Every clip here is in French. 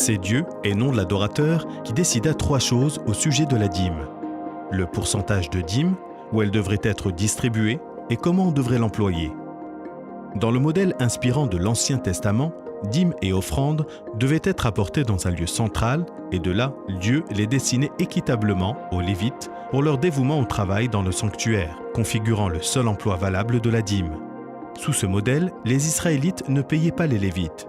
C'est Dieu, et non l'adorateur, qui décida 3 choses au sujet de la dîme. Le pourcentage de dîme, où elle devrait être distribuée, et comment on devrait l'employer. Dans le modèle inspirant de l'Ancien Testament, dîmes et offrandes devaient être apportés dans un lieu central, et de là, Dieu les destinait équitablement aux Lévites pour leur dévouement au travail dans le sanctuaire, configurant le seul emploi valable de la dîme. Sous ce modèle, les Israélites ne payaient pas les Lévites.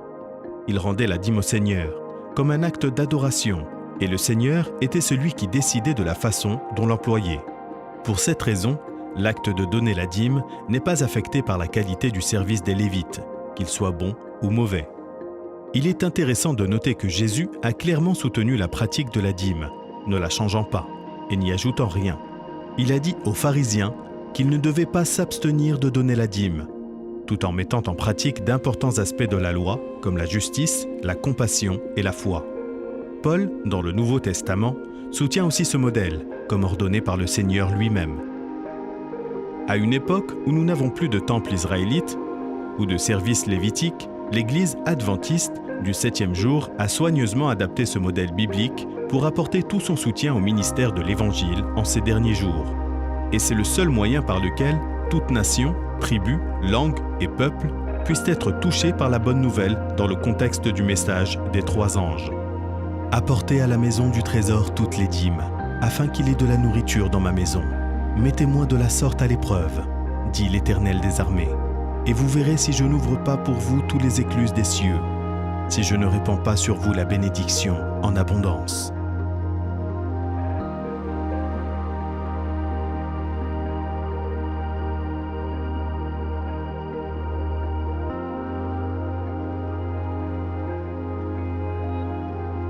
Ils rendaient la dîme au Seigneur, comme un acte d'adoration, et le Seigneur était celui qui décidait de la façon dont l'employer. Pour cette raison, l'acte de donner la dîme n'est pas affecté par la qualité du service des Lévites, qu'il soit bon ou mauvais. Il est intéressant de noter que Jésus a clairement soutenu la pratique de la dîme, ne la changeant pas et n'y ajoutant rien. Il a dit aux pharisiens qu'ils ne devaient pas s'abstenir de donner la dîme, tout en mettant en pratique d'importants aspects de la loi, comme la justice, la compassion et la foi. Paul, dans le Nouveau Testament, soutient aussi ce modèle, comme ordonné par le Seigneur lui-même. À une époque où nous n'avons plus de temple israélite ou de service lévitique, l'Église adventiste du 7e jour a soigneusement adapté ce modèle biblique pour apporter tout son soutien au ministère de l'Évangile en ces derniers jours. Et c'est le seul moyen par lequel toute nation, tribu, langue et peuple puissent être touchés par la bonne nouvelle dans le contexte du message des 3 anges. Apportez à la maison du trésor toutes les dîmes, afin qu'il y ait de la nourriture dans ma maison. Mettez-moi de la sorte à l'épreuve, dit l'Éternel des armées. Et vous verrez si je n'ouvre pas pour vous tous les écluses des cieux, si je ne répands pas sur vous la bénédiction en abondance.